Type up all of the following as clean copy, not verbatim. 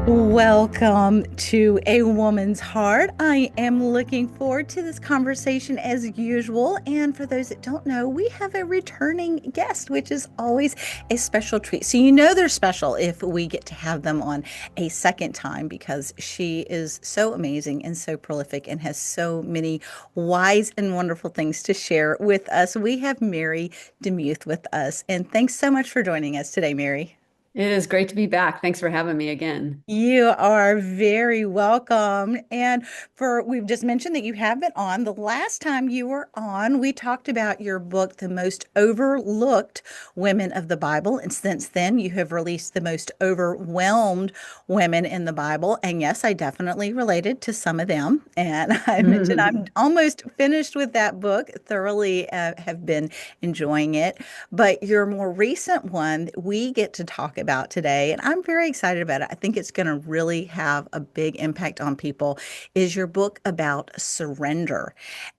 Welcome to A Woman's Heart. I am looking forward to this conversation as usual. And for those that don't know, we have a returning guest, which is always a special treat. So, you know, they're special if we get to have them on a second time because she is so amazing and so prolific and has so many wise and wonderful things to share with us. We have Mary DeMuth with us. And thanks so much for joining us today, Mary. It is great to be back. Thanks for having me again. You are very welcome. And we've just mentioned that you have been on. The last time you were on, we talked about your book, The Most Overlooked Women of the Bible. And since then, you have released The Most Overwhelmed Women in the Bible. And yes, I definitely related to some of them. And I mentioned I'm almost finished with that book, thoroughly have been enjoying it. But your more recent one that we get to talk about today, and I'm very excited about it. I think it's going to really have a big impact on people, is your book about surrender.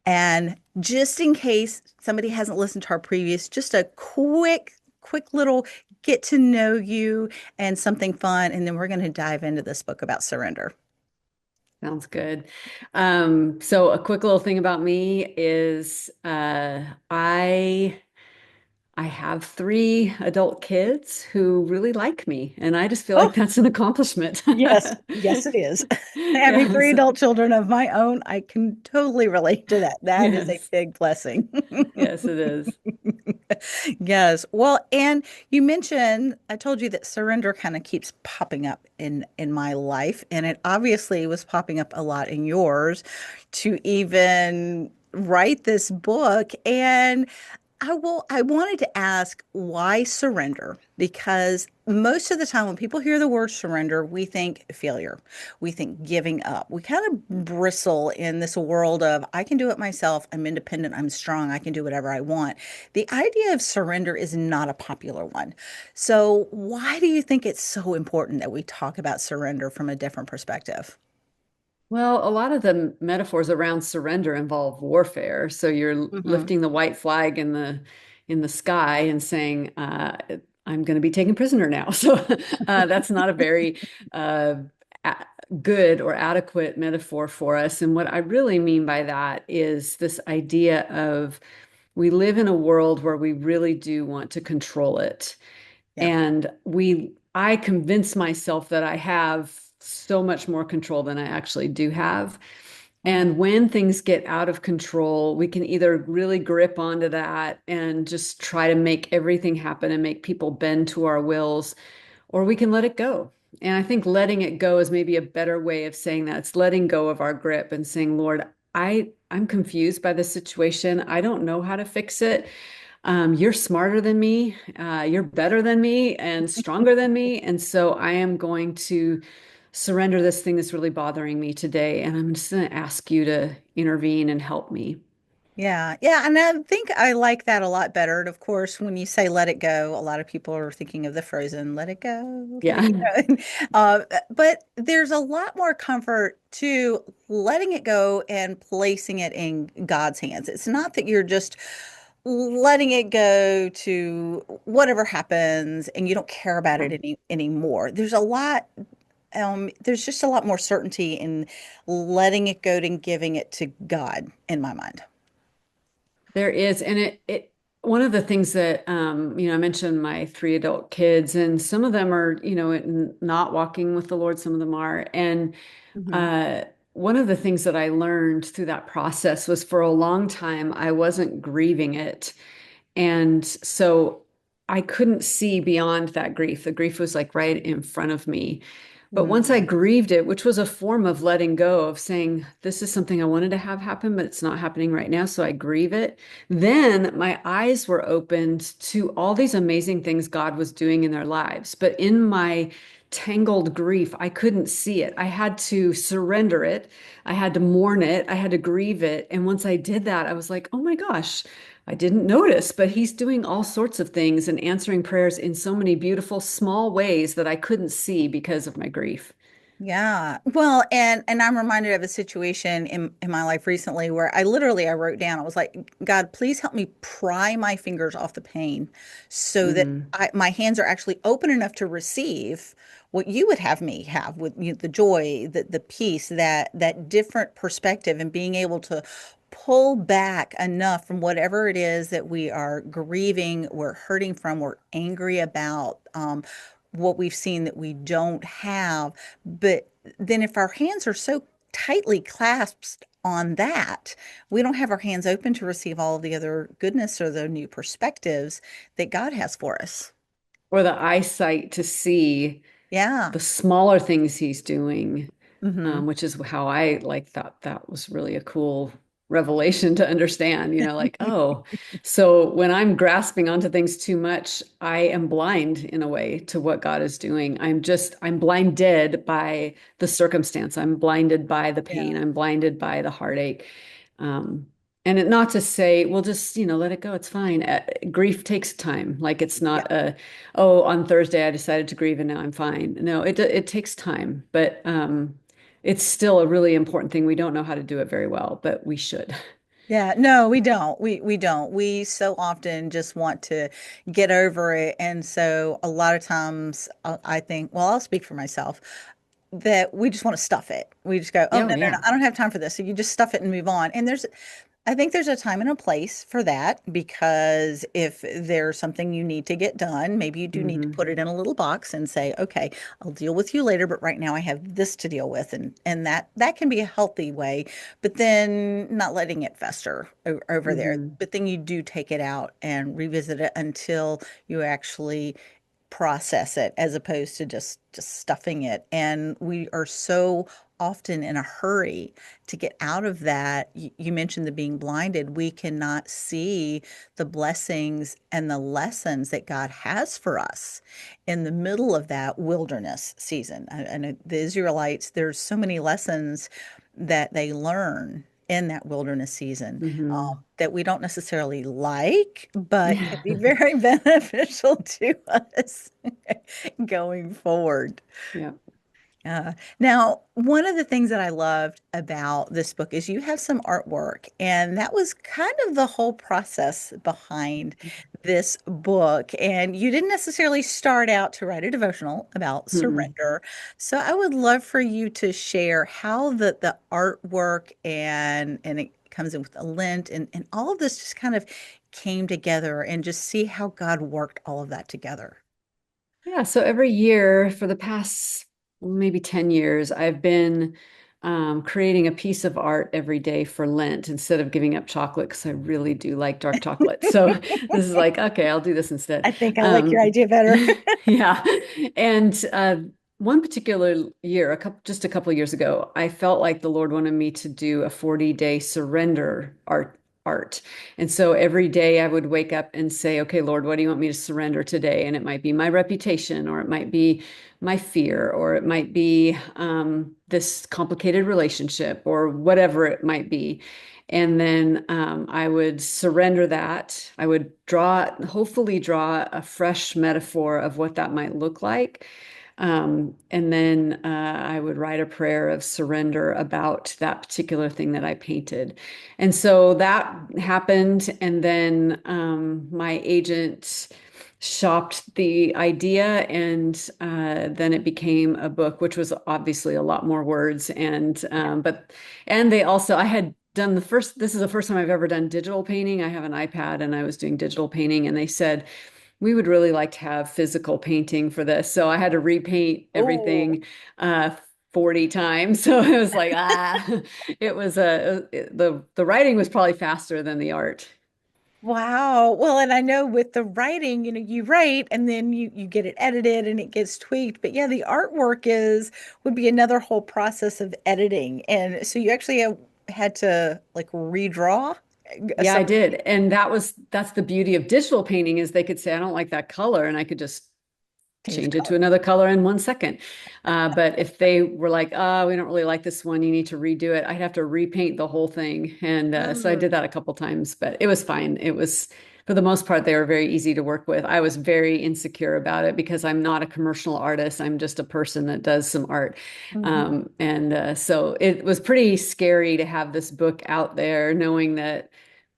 And just in case somebody hasn't listened to our previous, just a quick little get to know you and something fun. And then we're going to dive into this book about surrender. Sounds good. So a quick little thing about me is I have three adult kids who really like me, and I just feel like Oh, that's an accomplishment. yes. Yes, it is. Having Yeah, three so, adult children of my own, I can totally relate to that. That is a yes, big blessing. yes, it is. Yes. Well, and you mentioned, I told you that surrender kind of keeps popping up in my life, and it obviously was popping up a lot in yours to even write this book. And I wanted to ask why surrender? Because most of the time when people hear the word surrender, we think failure. We think giving up. We kind of bristle in this world of I can do it myself. I'm independent. I'm strong. I can do whatever I want. The idea of surrender is not a popular one. So why do you think it's so important that we talk about surrender from a different perspective? Well, a lot of the metaphors around surrender involve warfare. So you're Hmm. lifting the white flag in the sky and saying, "I'm going to be taken prisoner now." So that's not a very uh, a- good or adequate metaphor for us. And what I really mean by that is this idea of we live in a world where we really do want to control it. Yeah. And I convince myself that I have so much more control than I actually do have. Mhm. And when things get out of control, we can either really grip onto that and just try to make everything happen and make people bend to our wills, or we can let it go. And I think letting it go is maybe a better way of saying that. It's letting go of our grip and saying, Lord, I'm confused by this situation. I don't know how to fix it. You're smarter than me, you're better than me, and stronger than me. And so I am going to surrender this thing that's really bothering me today. And I'm just going to ask you to intervene and help me. Yeah, yeah, and I think I like that a lot better. And of course, when you say let it go, a lot of people are thinking of the Frozen, let it go, Yeah. but there's a lot more comfort to letting it go and placing it in God's hands. It's not that you're just letting it go to whatever happens and you don't care about it anymore. There's just a lot more certainty in letting it go and giving it to God in my mind. There is, and one of the things that I mentioned my three adult kids, and some of them are, not walking with the Lord, some of them are. And Mhm. uh one of the things that I learned through that process was for a long time I wasn't grieving it. And so I couldn't see beyond that grief. The grief was like right in front of me. But once I Mm. grieved it, which was a form of letting go, of saying, this is something I wanted to have happen, but it's not happening right now. So I grieve it. Then my eyes were opened to all these amazing things God was doing in their lives. But in my tangled grief, I couldn't see it. I had to surrender it. I had to mourn it. I had to grieve it. And once I did that, I was like, oh my gosh, I didn't notice, but he's doing all sorts of things and answering prayers in so many beautiful small ways that I couldn't see because of my grief. Yeah. Well, and I'm reminded of a situation in my life recently where I wrote down, I was like, God, please help me pry my fingers off the pain so that Hmm. my hands are actually open enough to receive what you would have me have with the joy, the peace, that different perspective and being able to pull back enough from whatever it is that we are grieving, we're hurting from, we're angry about, what we've seen that we don't have. But then if our hands are so tightly clasped on that, we don't have our hands open to receive all of the other goodness or the new perspectives that God has for us. Or the eyesight to see Yeah. the smaller things he's doing, Hmm. which is how I like thought that was really a cool revelation to understand, like, oh, so when I'm grasping onto things too much, I am blind in a way to what God is doing. I'm blinded by the circumstance. I'm blinded by the Yeah. pain. I'm blinded by the heartache. Um, not to say, well, just, let it go. It's fine. Grief takes time. Like it's Yeah. not oh, on Thursday I decided to grieve and now I'm fine. No, it takes time, but it's still a really important thing. We don't know how to do it very well, but we should. Yeah, no, we don't. We don't. We so often just want to get over it. And so a lot of times I think, well, I'll speak for myself, that we just want to stuff it. We just go, oh, no, Yeah, no, no, yeah. I don't have time for this. So you just stuff it and move on. And I think there's a time and a place for that because if there's something you need to get done, maybe you do need to Hmm. put it in a little box and say, okay, I'll deal with you later, but right now I have this to deal with. And that can be a healthy way, but then not letting it fester over there. Hmm. But then you do take it out and revisit it until you actually process it as opposed to just stuffing it. And we are so often in a hurry to get out of that. You mentioned the being blinded. We cannot see the blessings and the lessons that God has for us in the middle of that wilderness season. I know the Israelites, there's so many lessons that they learn in that wilderness season, Hmm. that we don't necessarily like, but can be very beneficial to us going forward. Yeah. Now, one of the things that I loved about this book is you have some artwork, and that was kind of the whole process behind this book. And you didn't necessarily start out to write a devotional about Mm-mm. surrender. So I would love for you to share how the artwork and it comes in with a lint and all of this just kind of came together and just see how God worked all of that together. Yeah, so every year for the past maybe 10 years, I've been creating a piece of art every day for Lent instead of giving up chocolate because I really do like dark chocolate. So this is like, okay, I'll do this instead. I think I like your Um, idea better. yeah. And one particular year, just a couple of years ago, I felt like the Lord wanted me to do a 40-day surrender art. And so every day I would wake up and say, okay, Lord, what do you want me to surrender today? And it might be my reputation, or it might be my fear, or it might be this complicated relationship, or whatever it might be. And then I would surrender that. I would hopefully draw a fresh metaphor of what that might look like. And then I would write a prayer of surrender about that particular thing that I painted. And so that happened. And then my agent shopped the idea, and then it became a book, which was obviously a lot more words. And they also, I had done this is the first time I've ever done digital painting. I have an iPad and I was doing digital painting, and they said, we would really like to have physical painting for this. So I had to repaint Oh, everything uh 40 times. So it was like, it was the writing was probably faster than the art. wow. Well, and I know with the writing, you write and then you get it edited and it gets tweaked. But yeah, the artwork is would be another whole process of editing. And so you actually had to like redraw Yeah, some I did. And that's the beauty of digital painting is they could say, I don't like that color, and I could just change the change it color. to another color in 1 second. But if they were like, oh, we don't really like this one, you need to redo it, I'd have to repaint the whole thing. And so I Oh. did that a couple times, but it was fine. It was for the most part, they were very easy to work with. I was very insecure about it because I'm not a commercial artist. I'm just a person that does some art. Mhm. So it was pretty scary to have this book out there, knowing that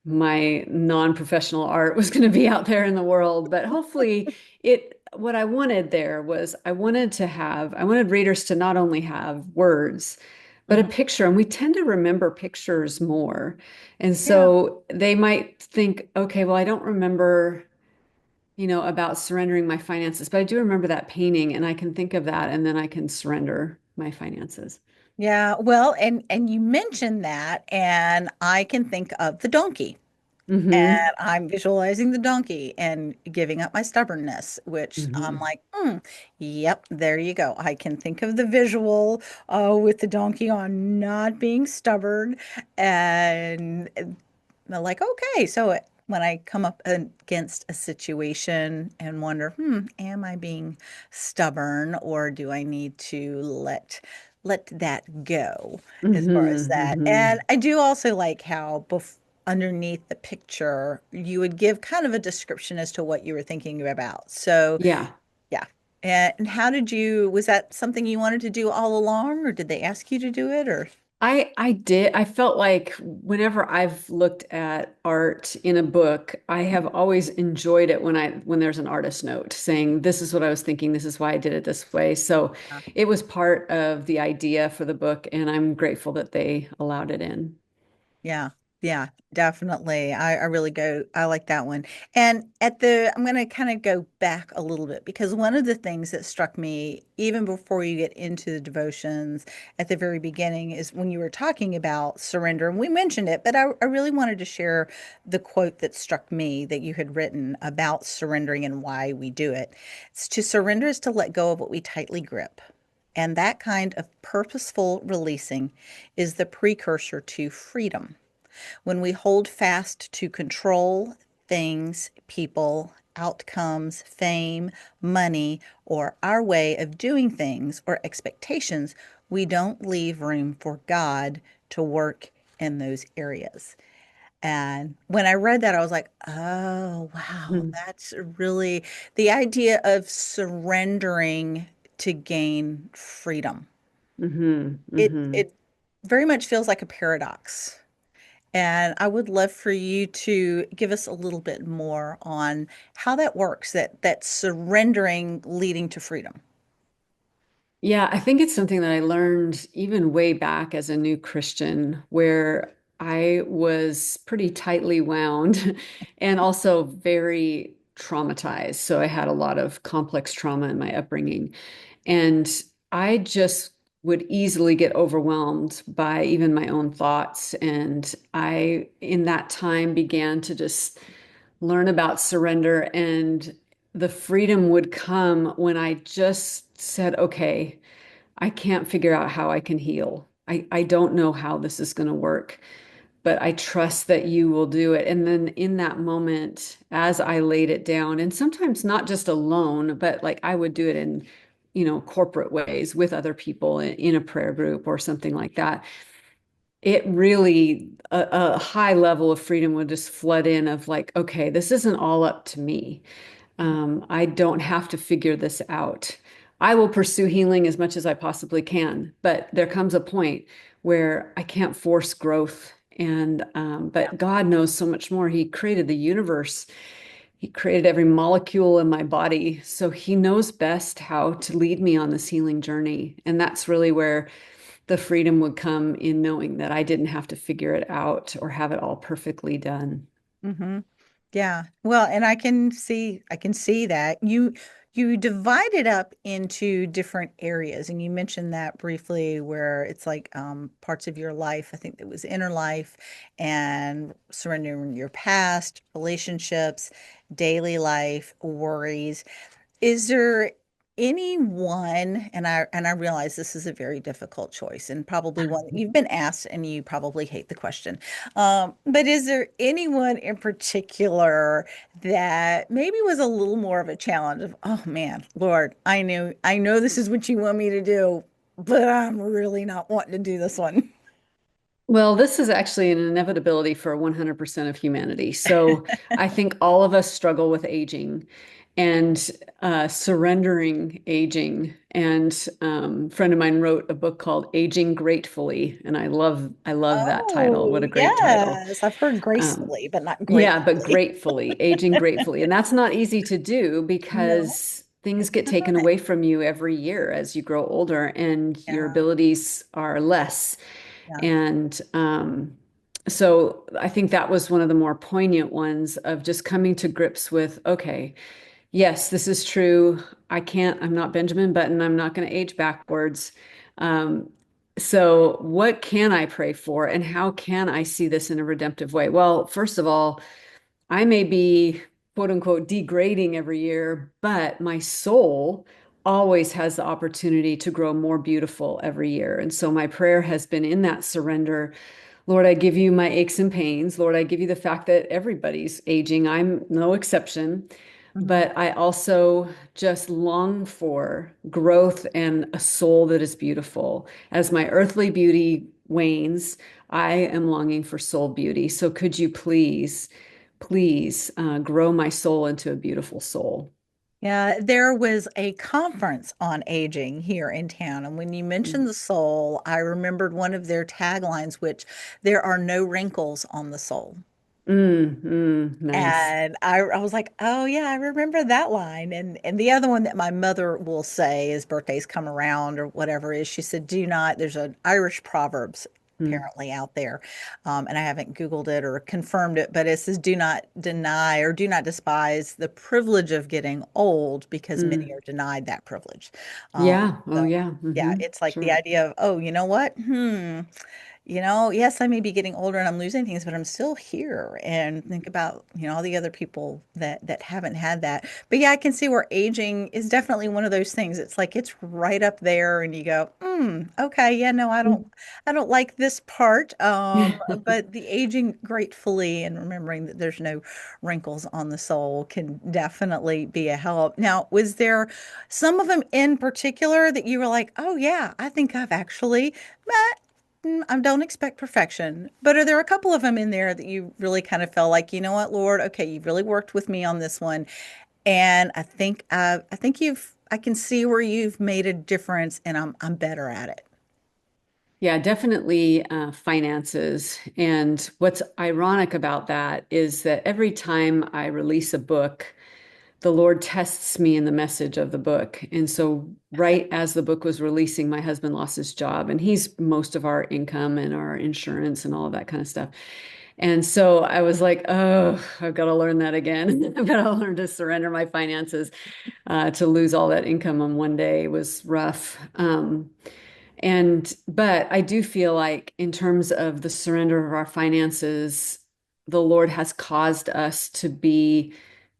my non-professional art was going to be out there in the world. But hopefully, what I wanted there was I wanted readers to not only have words, but a Mhm. picture. And we tend to remember pictures more. And Yeah. so they might think, okay, well, I don't remember, about surrendering my finances, but I do remember that painting and I can think of that and then I can surrender my finances. Yeah. Well, and you mentioned that, and I can think of the donkey. Mm-hmm. And I'm visualizing the donkey and giving up my stubbornness, which I'm Mm-hmm. like, yep, there you go. I can think of the visual with the donkey on not being stubborn. And they're like, okay, so when I come up against a situation and wonder, am I being stubborn or do I need to let that go as far as Mm-hmm. that? Mm-hmm. And I do also like how underneath the picture you would give kind of a description as to what you were thinking about. So, Yeah. yeah. And how was that something you wanted to do all along, or did they ask you to do it, or? I did. I felt like whenever I've looked at art in a book, I have always enjoyed it when there's an artist note saying this is what I was thinking, this is why I did it this way. So it was part of the idea for the book, and I'm grateful that they allowed it in. Yeah, yeah, definitely. I like that one. And I'm going to kind of go back a little bit because one of the things that struck me, even before you get into the devotions at the very beginning, is when you were talking about surrender. And we mentioned it, but I really wanted to share the quote that struck me that you had written about surrendering and why we do it. It's to surrender is to let go of what we tightly grip. And that kind of purposeful releasing is the precursor to freedom. When we hold fast to control, things, people, outcomes, fame, money, or our way of doing things or expectations, we don't leave room for God to work in those areas. And when I read that, I was like, oh, wow, Mm-hmm. that's really the idea of surrendering to gain freedom. Mm-hmm. It Mm-hmm. it very much feels like a paradox. And I would love for you to give us a little bit more on how that works, that surrendering leading to freedom. Yeah, I think it's something that I learned even way back as a new Christian, where I was pretty tightly wound and also very traumatized. So I had a lot of complex trauma in my upbringing. And I just would easily get overwhelmed by even my own thoughts. And I, in that time, began to just learn about surrender. And the freedom would come when I just said, okay, I can't figure out how I can heal. I don't know how this is going to work, but I trust that you will do it. And then in that moment, as I laid it down, and sometimes not just alone, but like I would do it in, corporate ways with other people in a prayer group or something like that. It really, a high level of freedom would just flood in of like, okay, this isn't all up to me. I don't have to figure this out. I will pursue healing as much as I possibly can, but there comes a point where I can't force growth. And Yeah. but God knows so much more. He created the universe. He created every molecule in my body, so He knows best how to lead me on this healing journey. And that's really where the freedom would come in knowing that I didn't have to figure it out or have it all perfectly done. hmm Yeah. Well, and I can see that. You divide it up into different areas, and you mentioned that briefly where it's like parts of your life. I think it was inner life and surrendering your past, relationships, daily life, worries. Is there anyone, and I realize this is a very difficult choice and probably one that you've been asked and you probably hate the question. But is there anyone in particular that maybe was a little more of a challenge of, oh man, Lord, I know this is what you want me to do, but I'm really not wanting to do this one. Well, this is actually an inevitability for 100% of humanity. So I think all of us struggle with aging and surrendering aging. And a friend of mine wrote a book called Aging Gratefully, and I love that title. Oh, What a great title. yes. I've heard Um, gracefully, but not yeah, but gratefully. gratefully, aging gratefully. And that's not easy to do No, because things it's get taken not. away from you every year as you grow older and your Yeah, abilities are less. yeah. And so I think that was one of the more poignant ones of just coming to grips with, okay, yes, this is true. I'm not Benjamin Button. I'm not going to age backwards. Um, so what can I pray for and how can I see this in a redemptive way? Well, first of all, I may be quote unquote degrading every year, but my soul always has the opportunity to grow more beautiful every year. And so my prayer has been in that surrender. Lord, I give you my aches and pains. Lord, I give you the fact that everybody's aging. I'm no exception. Mhm. But I also just long for growth and a soul that is beautiful. As my earthly beauty wanes, I am longing for soul beauty. So could you please grow my soul into a beautiful soul? Yeah, there was a conference on aging here in town. And when you mentioned the soul, I remembered one of their taglines, which there are no wrinkles on the soul. Nice. And I was like, oh yeah, I remember that line. And the other one that my mother will say as birthdays come around or whatever is she said, do not, there's an Irish proverbs Mm, apparently out there. And I haven't Googled it or confirmed it, but it says, do not deny or do not despise the privilege of getting old because many mm. are denied that privilege. Um, Yeah. Oh, so yeah. yeah, it's like the Sure. idea of, oh, you know what? Yes, I may be getting older and I'm losing things, but I'm still here. And think about, all the other people that haven't had that. But yeah, I can see where aging is definitely one of those things. It's like it's right up there and you go, okay, yeah, no, I don't like this part. But the aging gratefully and remembering that there's no wrinkles on the soul can definitely be a help. Now, was there some of them in particular that you were like, oh yeah, I think I've actually met I don't expect perfection, but are there a couple of them in there that you really kind of felt like, you know what, Lord, okay, you've really worked with me on this one, and I can see where you've made a difference, and I'm better at it. Yeah, definitely finances. And what's ironic about that is that every time I release a book, the Lord tests me in the message of the book. And so, right as the book was releasing, my husband lost his job, and he's most of our income and our insurance and all of that kind of stuff. And so I was like, oh, I've got to learn that again. I've got to learn to surrender my finances. To lose all that income on one day was rough. But I do feel like, in terms of the surrender of our finances, the Lord has caused us to be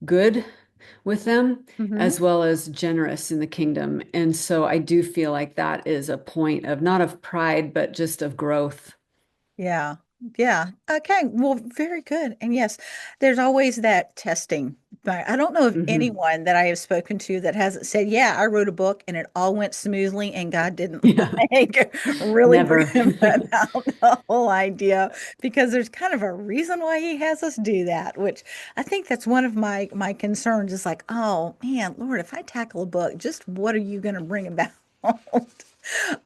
good with them Hmm. as well as generous in the kingdom. And so I do feel like that is a point of not of pride, but just of growth. Yeah. Yeah. Okay. Well, very good. And yes, there's always that testing. But I don't know of Hmm. anyone that I have spoken to that hasn't said, yeah, I wrote a book and it all went smoothly and God didn't Yeah, like really bring never. about the whole idea because there's kind of a reason why he has us do that, which I think that's one of my concerns is like, oh man, Lord, if I tackle a book, just what are you going to bring about?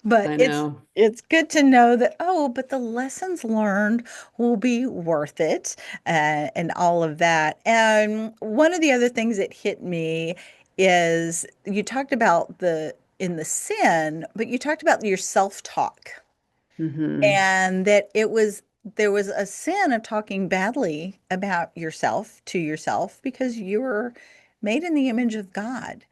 But I it's know. it's good to know that, oh, but the lessons learned will be worth it, and all of that. And one of the other things that hit me is you talked about the sin, but you talked about your self-talk Hmm. and that there was a sin of talking badly about yourself to yourself because you were made in the image of God.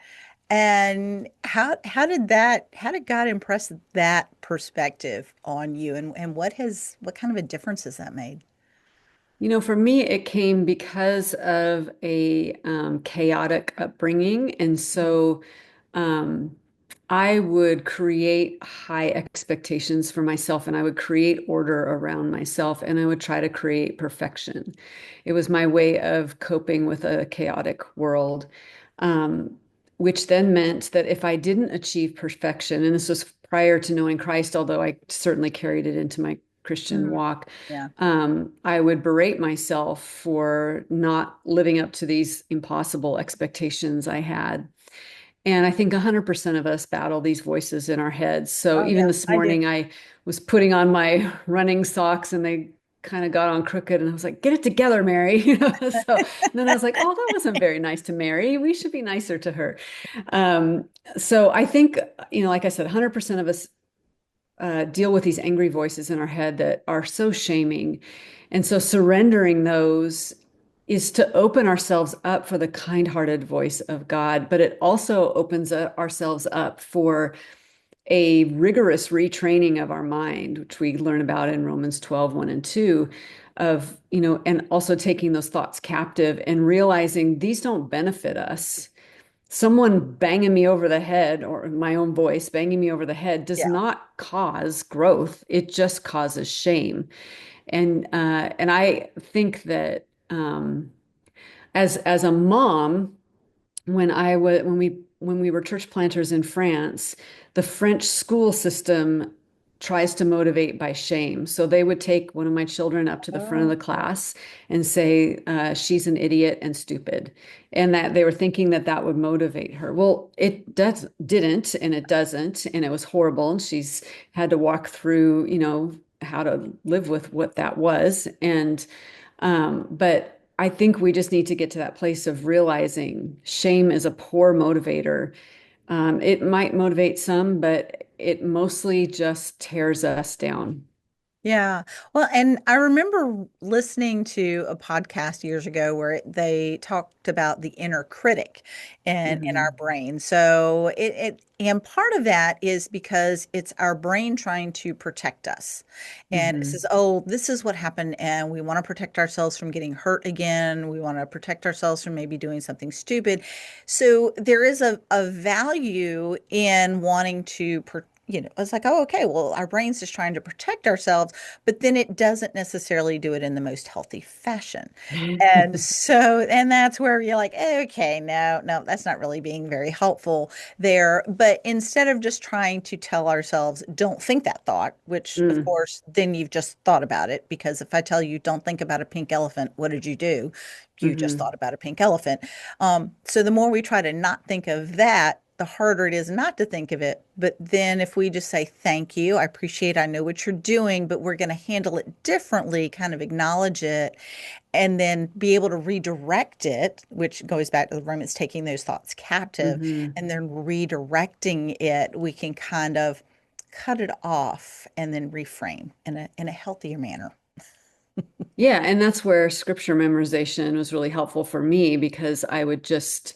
And how did God impress that perspective on you and what kind of a difference has that made? For me, it came because of a chaotic upbringing. And so um, I would create high expectations for myself and I would create order around myself and I would try to create perfection. It was my way of coping with a chaotic world, um, which then meant that if I didn't achieve perfection, and this was prior to knowing Christ, although I certainly carried it into my Christian Mm, walk, yeah. I would berate myself for not living up to these impossible expectations I had. And I think 100% of us battle these voices in our heads. So Oh even yeah, this I do. morning, I was putting on my running socks and they kind of got on crooked. And I was like, get it together, Mary. So then I was like, oh, that wasn't very nice to Mary. We should be nicer to her. Um, so I think, like I said, 100% of us deal with these angry voices in our head that are so shaming. And so surrendering those is to open ourselves up for the kind-hearted voice of God, but it also opens ourselves up for a rigorous retraining of our mind, which we learn about in Romans 12, 1 and 2, of, and also taking those thoughts captive and realizing these don't benefit us. Someone banging me over the head or my own voice banging me over the head does Yeah. not cause growth. It just causes shame. And I think that as a mom, when we were church planters in France, the French school system tries to motivate by shame. So they would take one of my children up to the front of Oh, the class and say, she's an idiot and stupid. And that they were thinking that that would motivate her. Well, didn't, and it doesn't. And it was horrible. And she's had to walk through, how to live with what that was. But I think we just need to get to that place of realizing shame is a poor motivator. It might motivate some, but it mostly just tears us down. yeah. Well, and I remember listening to a podcast years ago where they talked about the inner critic in our Hmm. brain. So and part of that is because it's our brain trying to protect us. And it says, Hmm. oh, this is what happened, and we want to protect ourselves from getting hurt again. We want to protect ourselves from maybe doing something stupid. So there is a value in wanting to it's like, oh, okay, well, our brain's just trying to protect ourselves, but then it doesn't necessarily do it in the most healthy fashion. And so, and that's where you're like, okay, no, no, that's not really being very helpful there. But instead of just trying to tell ourselves, don't think that thought, which of Mm. course, then you've just thought about it. Because if I tell you, don't think about a pink elephant, what did you do? You just Hmm. thought about a pink elephant. So the more we try to not think of that, the harder it is not to think of it. But then if we just say, thank you, I appreciate, I know what you're doing, but we're going to handle it differently, kind of acknowledge it, and then be able to redirect it, which goes back to the Romans taking those thoughts captive Hmm. and then redirecting it, we can kind of cut it off and then reframe in a healthier manner. Yeah, and that's where scripture memorization was really helpful for me because I would just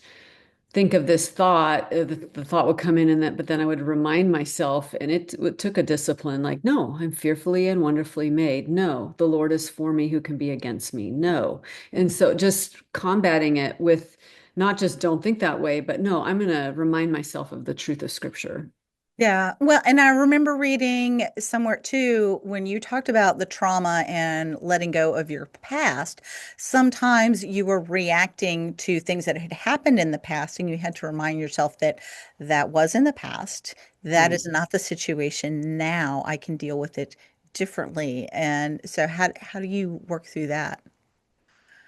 think of this thought, the thought would come in and that, but then I would remind myself, and it took a discipline like, no, I'm fearfully and wonderfully made. No, the Lord is for me, who can be against me? No. And so just combating it with not just don't think that way, but no, I'm going to remind myself of the truth of scripture. Yeah. Well, and I remember reading somewhere too, when you talked about the trauma and letting go of your past, sometimes you were reacting to things that had happened in the past, and you had to remind yourself that that was in the past. That Right. is not the situation now. I can deal with it differently. And so how do you work through that?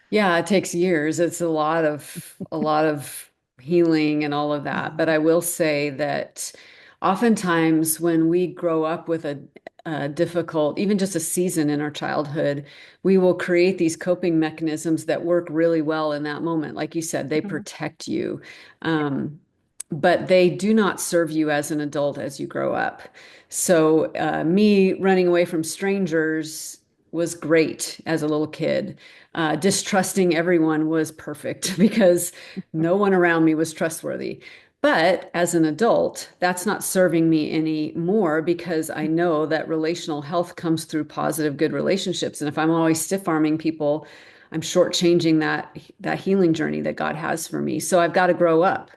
Yeah, it takes years. It's a lot of healing and all of that. But I will say that oftentimes when we grow up with a difficult, even just a season in our childhood, we will create these coping mechanisms that work really well in that moment. Like you said, they Mhm. protect you. Um, but they do not serve you as an adult as you grow up. So, me running away from strangers was great as a little kid. Distrusting everyone was perfect because no one around me was trustworthy. But as an adult, that's not serving me anymore because I know that relational health comes through positive, good relationships. And if I'm always stiff-arming people, I'm shortchanging that healing journey that God has for me. So I've got to grow up.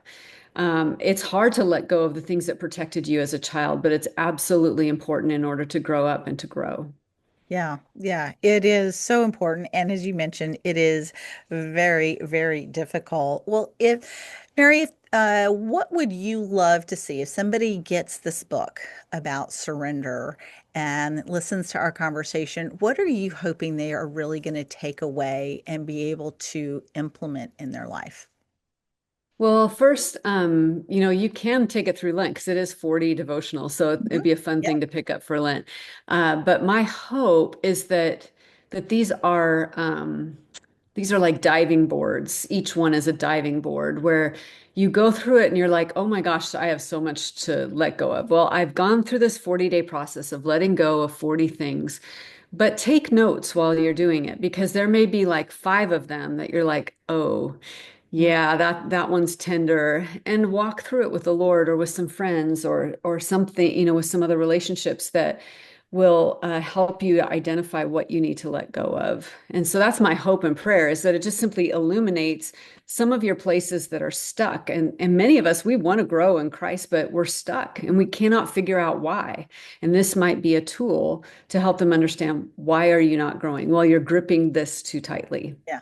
It's hard to let go of the things that protected you as a child, but it's absolutely important in order to grow up and to grow. Yeah, yeah, it is so important. And as you mentioned, it is very, very difficult. Well, if Mary, what would you love to see if somebody gets this book about surrender and listens to our conversation? What are you hoping they are really going to take away and be able to implement in their life? Well, first, you can take it through Lent because it is 40 devotional, so it'd Mhm. be a fun Yep. thing to pick up for Lent. But my hope is that these are like diving boards. Each one is a diving board where you go through it and you're like, oh my gosh, I have so much to let go of. Well, I've gone through this 40-day process of letting go of 40 things, but take notes while you're doing it because there may be like five of them that you're like, oh. Yeah, that one's tender. And walk through it with the Lord or with some friends or something, with some other relationships that will help you to identify what you need to let go of. And so that's my hope and prayer is that it just simply illuminates some of your places that are stuck. And many of us, we want to grow in Christ, but we're stuck and we cannot figure out why. And this might be a tool to help them understand why are you not growing? Well, you're gripping this too tightly. Yeah.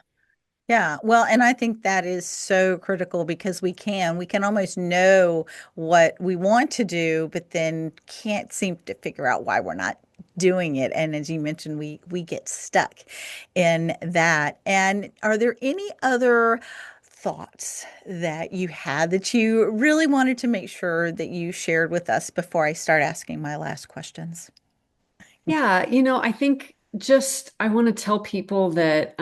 Yeah, well, and I think that is so critical because we can almost know what we want to do, but then can't seem to figure out why we're not doing it. And as you mentioned, we get stuck in that. And are there any other thoughts that you had that you really wanted to make sure that you shared with us before I start asking my last questions? Yeah, I think just I want to tell people that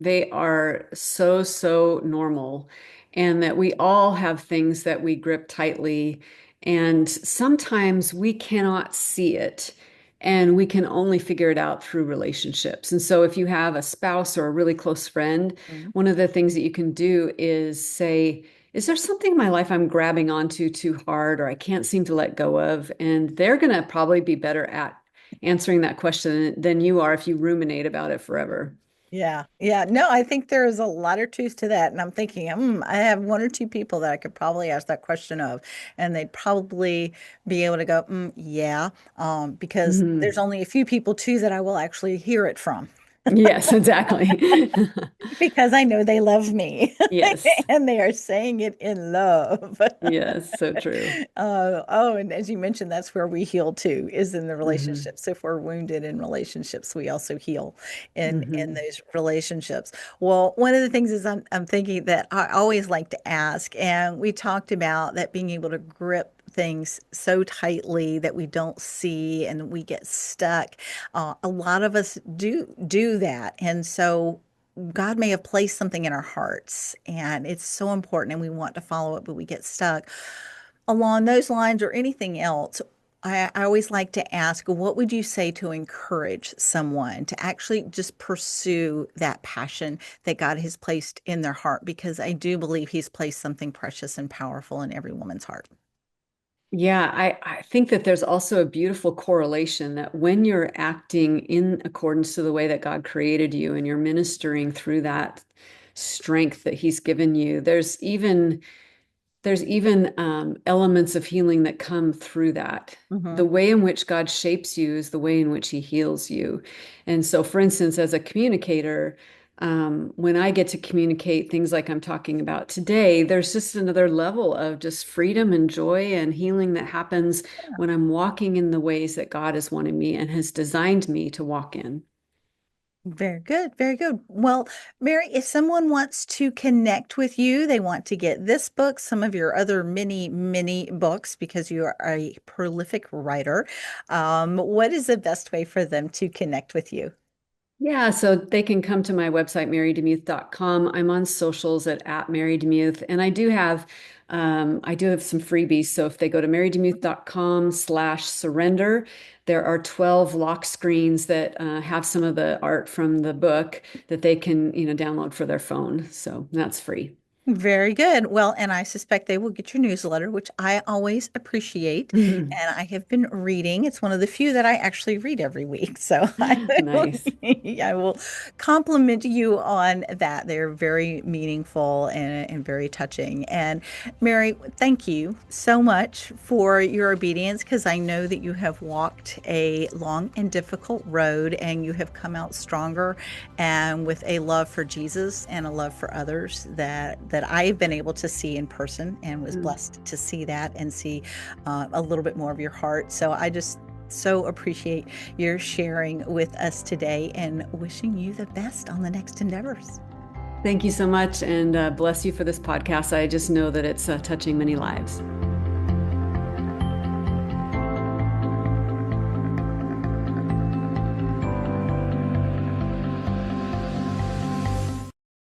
they are so, so normal and that we all have things that we grip tightly. And sometimes we cannot see it and we can only figure it out through relationships. And so if you have a spouse or a really close friend, Mhm. one of the things that you can do is say, is there something in my life I'm grabbing onto too hard or I can't seem to let go of? And they're going to probably be better at answering that question than you are if you ruminate about it forever. Yeah, yeah. No, I think there is a lot of truth to that. And I'm thinking, I have one or two people that I could probably ask that question of, and they'd probably be able to go, yeah, because there's Mhm. only a few people too that I will actually hear it from Yes, exactly. because I know they love me Yes. and they are saying it in love. Yes, so true. Oh, and as you mentioned, that's where we heal too, is in the Hmm. relationships. If we're wounded in relationships, we also heal in Hmm. those relationships. Well, one of the things is I'm thinking that I always like to ask, and we talked about that being able to grip things so tightly that we don't see and we get stuck. A lot of us do that, and so God may have placed something in our hearts and it's so important and we want to follow it, but we get stuck. Along those lines or anything else, I always like to ask, what would you say to encourage someone to actually just pursue that passion that God has placed in their heart? Because I do believe He's placed something precious and powerful in every woman's heart. Yeah, I think that there's also a beautiful correlation that when you're acting in accordance to the way that God created you and you're ministering through that strength that He's given you, there's even elements of healing that come through that. Hmm. The way in which God shapes you is the way in which He heals you. And so, for instance, as a communicator, when I get to communicate things like I'm talking about today, there's just another level of just freedom and joy and healing that happens when I'm walking in the ways that God has wanted me and has designed me to walk in. Very good, very good. Well, Mary, if someone wants to connect with you, they want to get this book, some of your other many, many books, because you are a prolific writer, what is the best way for them to connect with you? Yeah, so they can come to my website, marydemuth.com. I'm on socials at Mary DeMuth, and I do have some freebies. So if they go to marydemuth.com/surrender, there are 12 lock screens that have some of the art from the book that they can, download for their phone. So that's free. Very good. Well, and I suspect they will get your newsletter, which I always appreciate. And I have been reading. It's one of the few that I actually read every week. So will, Nice. I will compliment you on that. They're very meaningful and very touching. And Mary, thank you so much for your obedience because I know that you have walked a long and difficult road and you have come out stronger and with a love for Jesus and a love for others that I've been able to see in person, and was Mm. blessed to see that and see a little bit more of your heart. So I just so appreciate your sharing with us today, and wishing you the best on the next endeavors. Thank you so much, and bless you for this podcast. I just know that it's touching many lives.